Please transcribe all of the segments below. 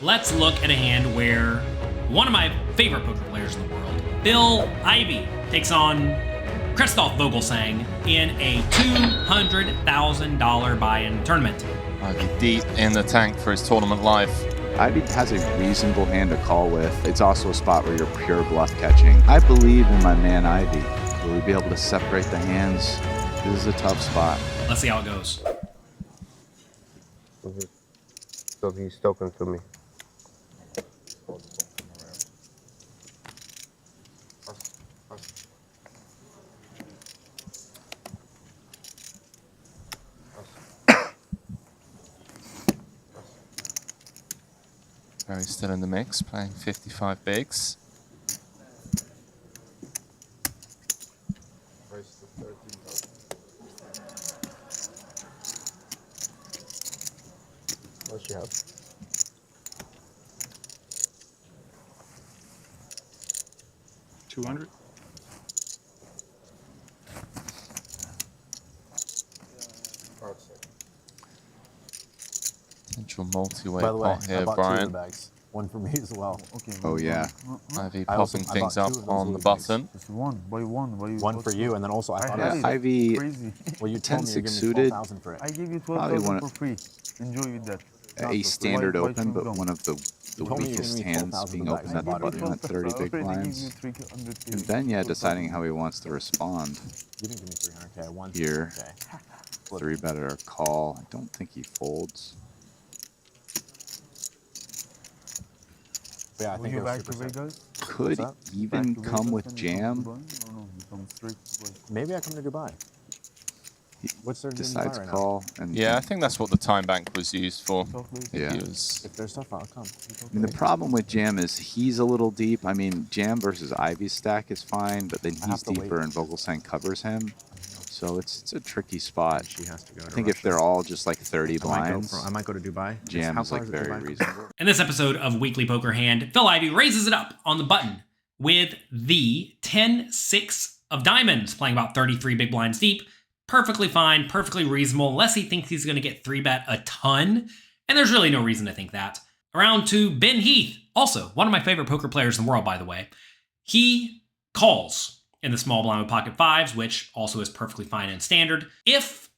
let's look at a hand where one of my favorite poker players in the world, Phil Ivey, takes on Christoph Vogelsang in a $200,000 buy-in tournament. Ivey deep in the tank for his tournament life. Ivey has a reasonable hand to call with. It's also a spot where you're pure bluff catching. I believe in my man Ivey. Will he be able to separate the hands? This is a tough spot. Let's see how it goes. So he's talking to me. Very still in the mix, playing 55 bigs. What you have? $200. Potential multi-way By the way, pot here, I bought Brian. 2 of the bags. One for me as well. Okay. Oh yeah. Ivey I also- popping I things bought up 2 of those on the little bags. button. Just one. Why one? Why One for you, and then also I thought had it it. Ivey, Crazy. well, you told me you're 10-6 giving me suited. 12,000 for it. I give you Probably 12,000 wanna- for free. Enjoy with that. a standard Why open, but don't? one of the told me you weakest gave me hands 12,000 being bucks. opened I at the gave you button at 30 big blinds. And then, yeah, deciding how he wants to respond. You didn't give me 300K. I won Here. 300K. 3-bet or call. I don't think he folds. But yeah, I Will think you it was back to super sick. Vegas? Could that? even Back to come Vegas with and jam. come to Dubai? Or no, you come straight to Dubai? Maybe I come to Dubai. He What's their decides right now? call. And Yeah, I think that's what the time bank was used for. Talk later. Yeah. He was, If there's stuff, I'll come. I mean, the problem with Jam is he's a little deep. I mean, Jam versus Ivey's stack is fine, but then I have he's to wait. deeper and Vogelsang covers him. So it's a tricky spot. She has to go. I think if they're all just like 30 I might, blinds, I might go to Dubai. Jam How is far like it very Dubai? reasonable. In this episode of Weekly Poker Hand, Phil Ivey raises it up on the button with the 10-6 of diamonds, playing about 33 big blinds deep. Perfectly fine, perfectly reasonable, unless he thinks he's going to get 3-bet a ton, and there's really no reason to think that. Around to Ben Heath, also one of my favorite poker players in the world, by the way. He calls in the small blind with pocket fives, which also is perfectly fine and standard. If,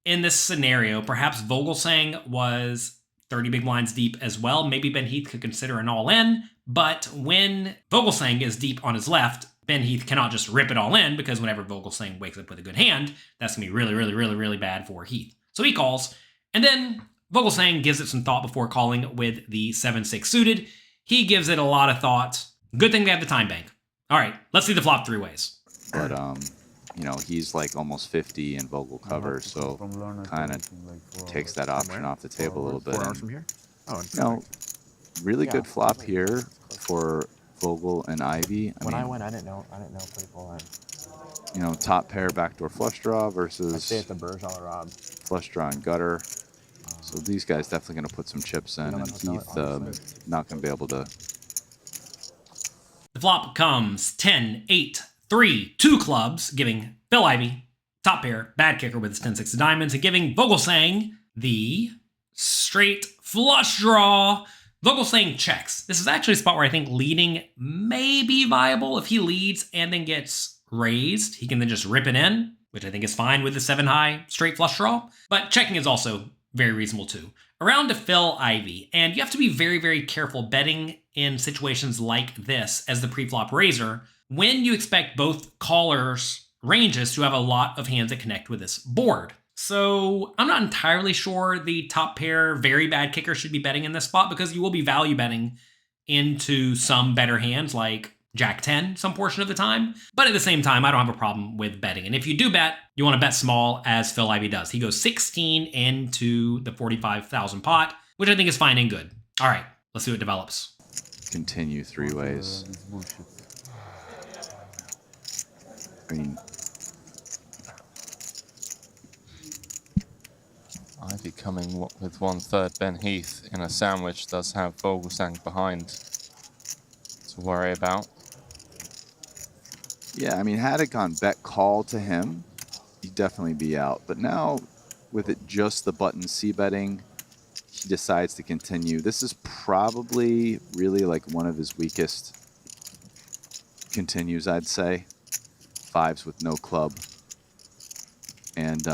in this scenario, perhaps Vogelsang was 30 big blinds deep as well, maybe Ben Heath could consider an all-in, but when Vogelsang is deep on his left, Ben Heath cannot just rip it all in, because whenever Vogelsang wakes up with a good hand, that's going to be really, really, really, really bad for Heath. So he calls, and then Vogelsang gives it some thought before calling with the 7-6 suited. He gives it a lot of thought. Good thing they have the time bank. All right, let's see the flop 3 ways. But you know, he's like almost 50 and Vogel covers, so kind of takes that option off the table a little bit. 4 hours And, from here? Oh, you know, really Yeah. good flop here for Vogel and Ivey. when I mean, went, I didn't know pretty full line. you know, top pair backdoor flush draw I stay versus at the Burj Al Arab. flush draw and gutter. So these guys definitely going to put some chips in, know and that hotel, Heath honestly. not going to be able to. The flop comes 10, 8, 3, 2 clubs, giving Phil Ivey top pair, bad kicker with his 10-6 of diamonds, and giving Vogelsang the straight flush draw. Vogelsang checks. This is actually a spot where I think leading may be viable. If he leads and then gets raised, he can then just rip it in, which I think is fine with the 7-high straight flush draw. But checking is also very reasonable too. Around to Phil Ivey, and you have to be very, very careful betting in situations like this as the pre-flop raiser when you expect both callers' ranges to have a lot of hands that connect with this board. So I'm not entirely sure the top pair very bad kicker should be betting in this spot, because you will be value betting into some better hands like Jack 10 some portion of the time. But at the same time, I don't have a problem with betting. And if you do bet, you want to bet small, as Phil Ivey does. He goes 16 into the 45,000 pot, which I think is fine and good. All right, let's see what develops. Continue 3 ways. I mean, Ivey coming with 1/3 Ben Heath in a sandwich does have Vogelsang behind to worry about. yeah, I mean, had it gone bet call to him, he'd definitely be out. But now, with it just the button C betting, decides to continue. This is probably really like one of his weakest continues, I'd say. Fives with no club. And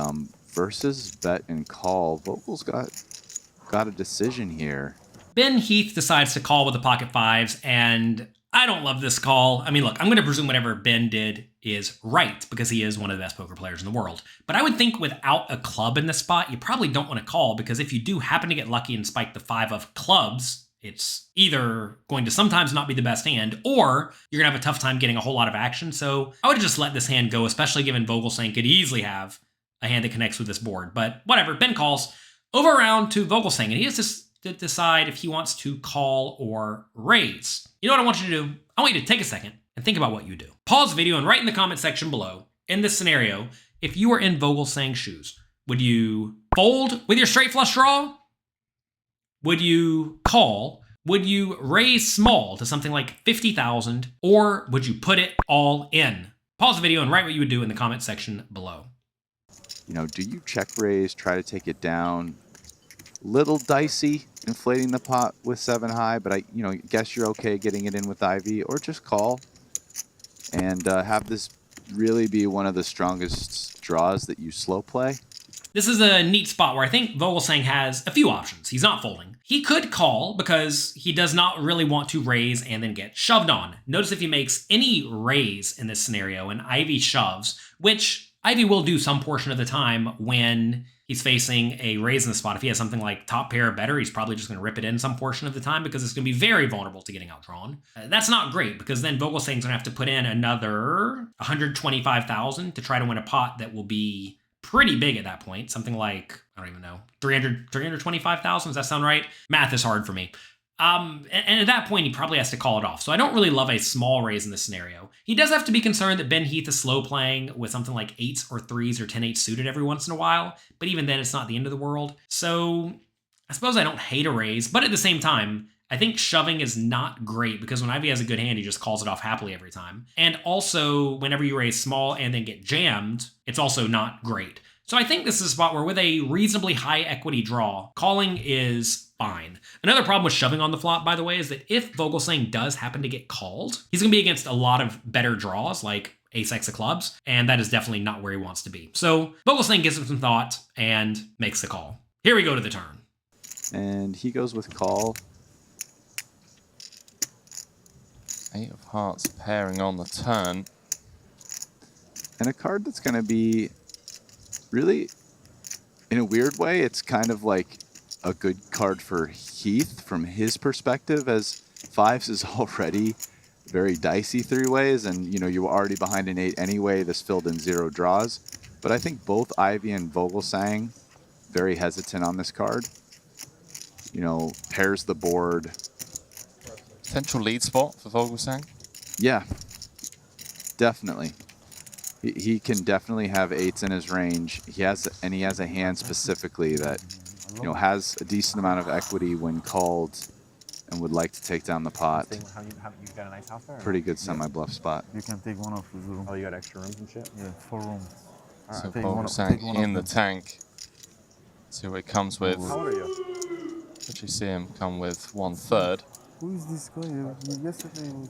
versus bet and call, Vogel's got a decision here. Ben Heath decides to call with the pocket fives, and I don't love this call. I mean, look, I'm going to presume whatever Ben did is right because he is one of the best poker players in the world. But I would think without a club in this spot, you probably don't want to call, because if you do happen to get lucky and spike the 5 of clubs, it's either going to sometimes not be the best hand, or you're going to have a tough time getting a whole lot of action. So I would just let this hand go, especially given Vogelsang could easily have a hand that connects with this board. But whatever, Ben calls over around to Vogelsang, and he has to decide if he wants to call or raise. You know what I want you to do? I want you to take a second and think about what you do. Pause the video and write in the comment section below, in this scenario, if you were in Vogelsang's shoes, would you fold with your straight flush draw? Would you call? Would you raise small to something like 50,000, or would you put it all in? Pause the video and write what you would do in the comment section below. You know, do you check raise, try to take it down? Little dicey inflating the pot with 7 high, but I guess you're okay getting it in with Ivy, or just call and have this really be one of the strongest draws that you slow play. This is a neat spot where I think Vogelsang has a few options. He's not folding. He could call because he does not really want to raise and then get shoved on. Notice if he makes any raise in this scenario and Ivy shoves, which Ivy will do some portion of the time when he's facing a raise in the spot. If he has something like top pair or better, he's probably just going to rip it in some portion of the time because it's going to be very vulnerable to getting outdrawn. That's not great, because then Vogelsang's going to have to put in another 125,000 to try to win a pot that will be pretty big at that point. Something like, I don't even know, 325,000. Does that sound right? Math is hard for me. And at that point, he probably has to call it off. So I don't really love a small raise in this scenario. He does have to be concerned that Ben Heath is slow playing with something like 8s or 3s or 10-8 suited every once in a while. But even then, it's not the end of the world. So I suppose I don't hate a raise. But at the same time, I think shoving is not great, because when Ivy has a good hand, he just calls it off happily every time. And also, whenever you raise small and then get jammed, it's also not great. So I think this is a spot where with a reasonably high equity draw, calling is fine. Another problem with shoving on the flop, by the way, is that if Vogelsang does happen to get called, he's going to be against a lot of better draws, like ace-x of clubs, and that is definitely not where he wants to be. So Vogelsang gives him some thought and makes the call. Here we go to the turn. And he goes with call. 8 of hearts pairing on the turn. And a card that's going to be really, in a weird way, it's kind of like a good card for Heath from his perspective, as 5s is already very dicey 3-ways, and you were already behind an 8 anyway. This filled in 0 draws. But I think both Ivy and Vogelsang very hesitant on this card. Pairs the board. Potential lead spot for Vogelsang. Yeah, definitely. He can definitely have 8s in his range. He has a hand specifically that has a decent amount of equity when called and would like to take down the pot. You got a nice house there? Pretty good semi-bluff spot. You can take one of the room. Oh, you got extra rooms and shit? Yeah, 4 rooms. So Take one Vogelsang of in the them. tank. See what it comes with. How old are you? Did you see him come with 1/3? Who is this guy? Yesterday was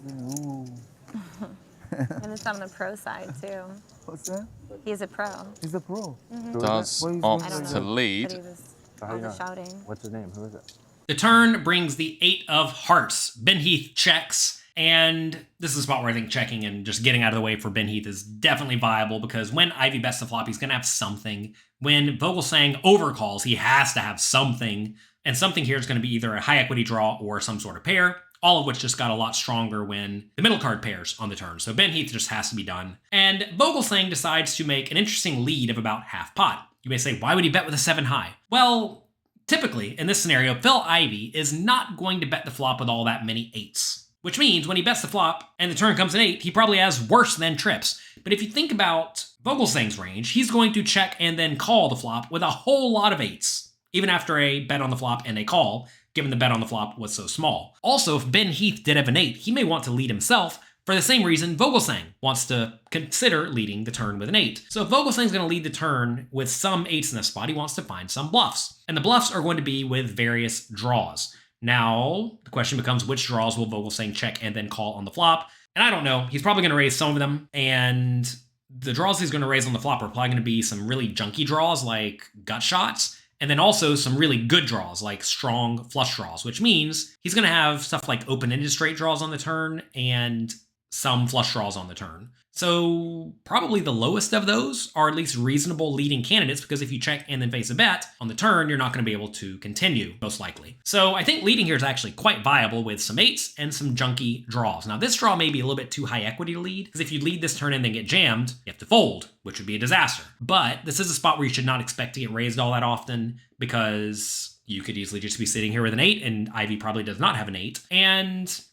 And it's on the pro side, too. What's that? He's a pro. He's a pro. Does Why is opt that? I don't to know. But lead. he was So how all you the doing? shouting. What's his name? Who is it? The turn brings the 8 of hearts. Ben Heath checks, and this is a spot where I think checking and just getting out of the way for Ben Heath is definitely viable, because when Ivy bets the flop, he's going to have something. When Vogelsang overcalls, he has to have something, and something here is going to be either a high equity draw or some sort of pair, all of which just got a lot stronger when the middle card pairs on the turn. So Ben Heath just has to be done. And Vogelsang decides to make an interesting lead of about half pot. You may say, why would he bet with a 7 high? Well, typically, in this scenario, Phil Ivey is not going to bet the flop with all that many 8s. Which means when he bets the flop and the turn comes an 8, he probably has worse than trips. But if you think about Vogelsang's range, he's going to check and then call the flop with a whole lot of 8s, even after a bet on the flop and a call, given the bet on the flop was so small. Also, if Ben Heath did have an 8, he may want to lead himself, For the same reason, Vogelsang wants to consider leading the turn with an 8. So if Vogelsang's going to lead the turn with some 8s in this spot, he wants to find some bluffs. And the bluffs are going to be with various draws. Now, the question becomes which draws will Vogelsang check and then call on the flop? And I don't know. He's probably going to raise some of them, and the draws he's going to raise on the flop are probably going to be some really junky draws like gut shots, and then also some really good draws like strong flush draws, which means he's going to have stuff like open-ended straight draws on the turn and some flush draws on the turn. So probably the lowest of those are at least reasonable leading candidates, because if you check and then face a bet on the turn, you're not going to be able to continue, most likely. So I think leading here is actually quite viable with some 8s and some junky draws. Now this draw may be a little bit too high equity to lead, because if you lead this turn and then get jammed, you have to fold, which would be a disaster. But this is a spot where you should not expect to get raised all that often, because you could easily just be sitting here with an 8, and Ivey probably does not have an 8. And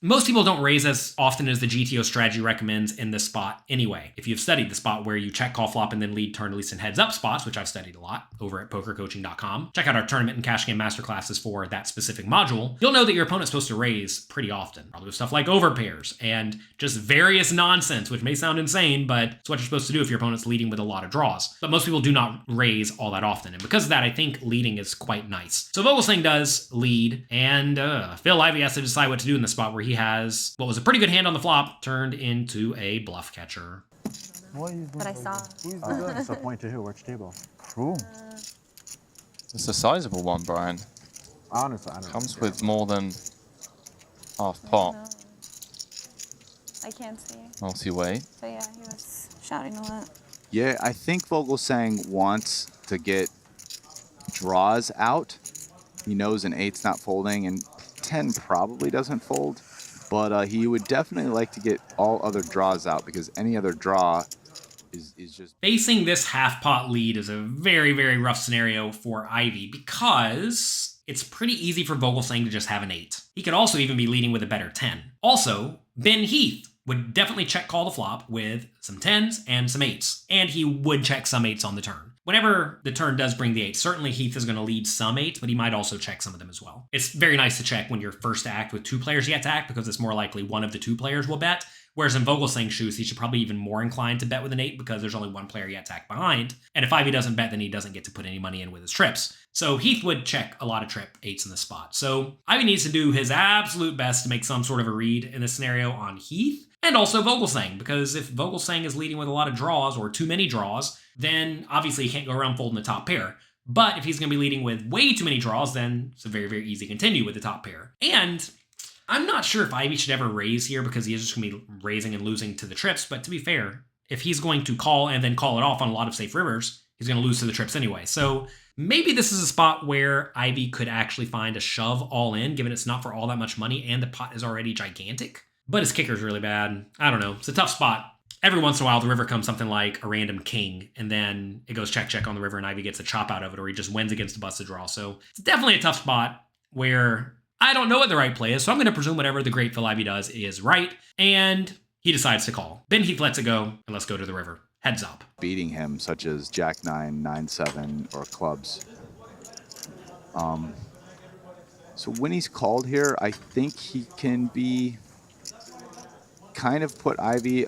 most people don't raise as often as the GTO strategy recommends in this spot anyway. If you've studied the spot where you check, call, flop, and then lead turn, at least in heads up spots, which I've studied a lot over at pokercoaching.com, check out our tournament and cash game masterclasses for that specific module, you'll know that your opponent's supposed to raise pretty often. Probably with stuff like overpairs and just various nonsense, which may sound insane, but it's what you're supposed to do if your opponent's leading with a lot of draws. But most people do not raise all that often, and because of that, I think leading is quite nice. So Vogelsang does lead, and Phil Ivey has to decide what to do in the spot where he has what was a pretty good hand on the flop turned into a bluff catcher. What are you doing? But I saw. Who is the guy? So point to who? Which table? Room. It's a sizable one, Brian. Honestly, I don't know. Comes with more than half pot. No. I can't see. Multi-way. But yeah, he was shouting a lot. Yeah, I think Vogelsang wants to get draws out. He knows an 8's not folding, and 10 probably doesn't fold, but he would definitely like to get all other draws out, because any other draw is just... Facing this half pot lead is a very, very rough scenario for Ivey, because it's pretty easy for Vogelsang to just have an 8. He could also even be leading with a better 10. Also, Ben Heath would definitely check call the flop with some 10s and some 8s, and he would check some 8s on the turn. Whenever the turn does bring the 8, certainly Heath is going to lead some 8s, but he might also check some of them as well. It's very nice to check when you're first to act with 2 players yet to act, because it's more likely one of the 2 players will bet. Whereas in Vogelsang's shoes, he should probably even more inclined to bet with an 8, because there's only one player yet to act behind. And if Ivey doesn't bet, then he doesn't get to put any money in with his trips. So Heath would check a lot of trip 8s in this spot. So Ivey needs to do his absolute best to make some sort of a read in this scenario on Heath. And also Vogelsang, because if Vogelsang is leading with a lot of draws or too many draws, then obviously he can't go around folding the top pair. But if he's going to be leading with way too many draws, then it's a very, very easy continue with the top pair. And I'm not sure if Ivey should ever raise here, because he is just going to be raising and losing to the trips. But to be fair, if he's going to call and then call it off on a lot of safe rivers, he's going to lose to the trips anyway. So maybe this is a spot where Ivey could actually find a shove all in, given it's not for all that much money and the pot is already gigantic. But his kicker's really bad. I don't know. It's a tough spot. Every once in a while, the river comes something like a random king, and then it goes check on the river, and Ivey gets a chop out of it, or he just wins against a busted draw. So it's definitely a tough spot where I don't know what the right play is, so I'm going to presume whatever the great Phil Ivey does is right, and he decides to call. Ben Heath lets it go, and let's go to the river. Heads up. beating him, such as Jack 9, 9-7, or clubs. So when he's called here, I think he can be kind of put Ivey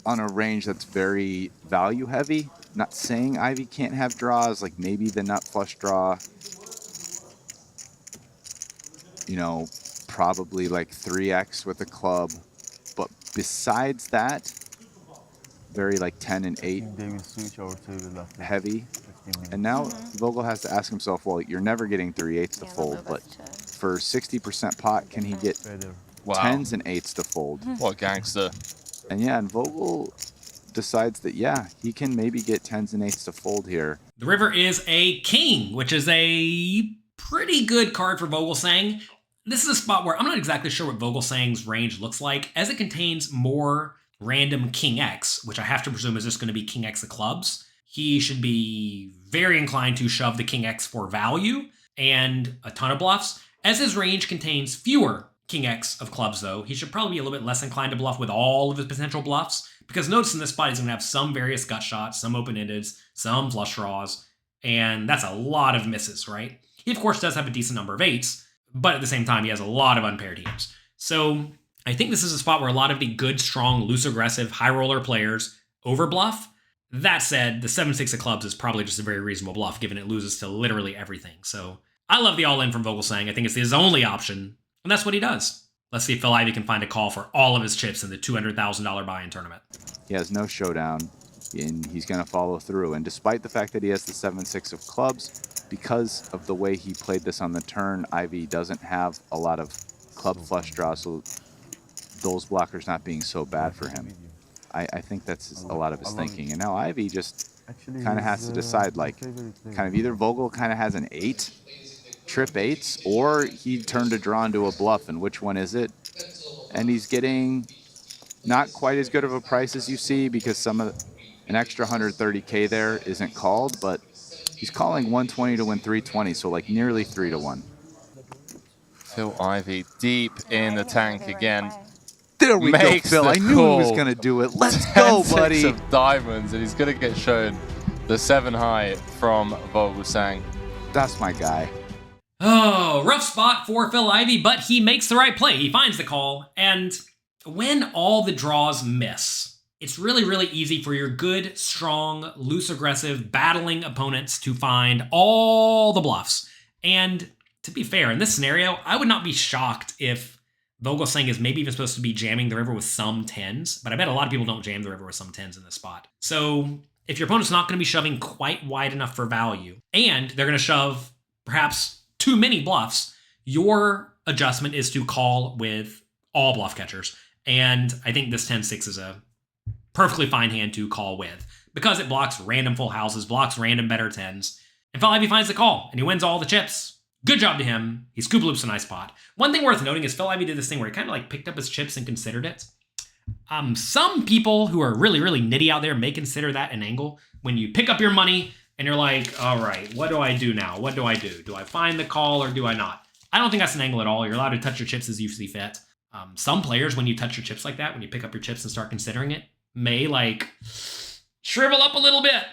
on a range that's very value heavy. Not saying Ivey can't have draws, like maybe the nut flush draw, you know, probably like 3x with a club. But besides that, very like 10 and 8 They will switch over to the left. heavy. 15 minutes. And now Vogel has to ask himself, well, you're never getting 3/8 to Yeah, fold, they'll but move us to- for 60% pot, can he get Better. Wow. 10s and 8s to fold? What a gangster. And yeah, and Vogel decides that, yeah, he can maybe get 10s and 8s to fold here. The river is a king, which is a pretty good card for Vogelsang. This is a spot where I'm not exactly sure what Vogelsang's range looks like, as it contains more random King X, which I have to presume is just going to be King X of clubs. He should be very inclined to shove the King X for value and a ton of bluffs. As his range contains fewer King X of clubs, though, he should probably be a little bit less inclined to bluff with all of his potential bluffs, because notice in this spot he's going to have some various gut shots, some open-endeds, some flush draws, and that's a lot of misses, right? He, of course, does have a decent number of 8s, but at the same time, he has a lot of unpaired hands. So I think this is a spot where a lot of the good, strong, loose, aggressive, high roller players overbluff. That said, the 7-6 of clubs is probably just a very reasonable bluff, given it loses to literally everything. So I love the all-in from Vogelsang. I think it's his only option, and that's what he does. Let's see if Phil Ivey can find a call for all of his chips in the $200,000 buy-in tournament. He has no showdown, and he's going to follow through. And despite the fact that he has the 7-6 of clubs, because of the way he played this on the turn, Ivey doesn't have a lot of club flush draws, so those blockers not being so bad for him. I think that's a lot of his thinking. And now Ivey just kind of has to decide, like, kind of either Vogel kind of has an 8, trip 8s, or he turned a draw into a bluff, and which one is it? And he's getting not quite as good of a price as you see, because an extra 130K there isn't called, but he's calling 120 to win 320, so like nearly 3 to 1. Phil Ivey deep in the tank again. There we go, Makes Phil. the I knew he was call. going to do it. Let's go, 10-6 buddy. of diamonds, and he's going to get shown the 7 high from Vogelsang. That's my guy. Oh, rough spot for Phil Ivey, but he makes the right play. He finds the call, and when all the draws miss, it's really, really easy for your good, strong, loose, aggressive, battling opponents to find all the bluffs. And to be fair, in this scenario, I would not be shocked if Vogelsang is maybe even supposed to be jamming the river with some 10s, but I bet a lot of people don't jam the river with some 10s in this spot. So if your opponent's not going to be shoving quite wide enough for value, and they're going to shove perhaps too many bluffs, your adjustment is to call with all bluff catchers. And I think this 10-6 is a perfectly fine hand to call with, because it blocks random full houses, blocks random better 10s. And Phil Ivey finds the call, and he wins all the chips. Good job to him. He scoop loops a nice pot. One thing worth noting is Phil Ivey did this thing where he kind of like picked up his chips and considered it. Some people who are really, really nitty out there may consider that an angle. When you pick up your money and you're like, all right, what do I do now? What do I do? Do I find the call or do I not? I don't think that's an angle at all. You're allowed to touch your chips as you see fit. Some players, when you touch your chips like that, when you pick up your chips and start considering it, may like shrivel up a little bit.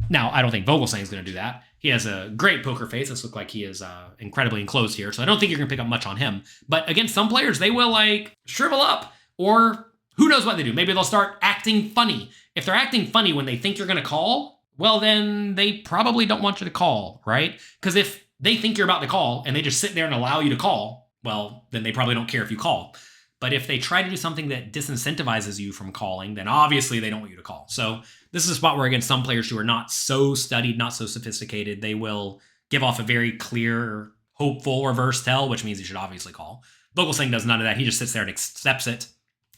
Now, I don't think Vogelsang is going to do that. He has a great poker face. This looks like he is incredibly enclosed here, so I don't think you're going to pick up much on him. But against some players, they will like shrivel up, or who knows what they do. Maybe they'll start acting funny. If they're acting funny when they think you're going to call, well, then they probably don't want you to call, right? Because if they think you're about to call and they just sit there and allow you to call, well, then they probably don't care if you call. But if they try to do something that disincentivizes you from calling, then obviously they don't want you to call. So this is a spot where, again, some players who are not so studied, not so sophisticated, they will give off a very clear, hopeful reverse tell, which means you should obviously call. Vogelsang does none of that. He just sits there and accepts it,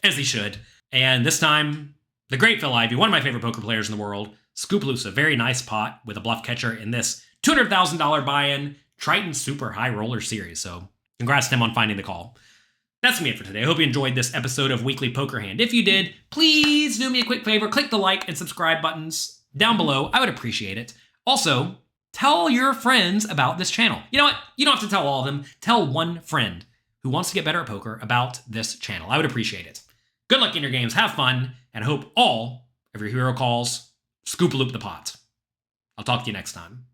as he should. And this time, the great Phil Ivey, one of my favorite poker players in the world, scoop loose a very nice pot with a bluff catcher in this $200,000 buy-in Triton Super High Roller Series. So congrats to him on finding the call. That's going to be it for today. I hope you enjoyed this episode of Weekly Poker Hand. If you did, please do me a quick favor. Click the like and subscribe buttons down below. I would appreciate it. Also, tell your friends about this channel. You know what? You don't have to tell all of them. Tell one friend who wants to get better at poker about this channel. I would appreciate it. Good luck in your games. Have fun. And I hope all of your hero calls scoop loop the pot. I'll talk to you next time.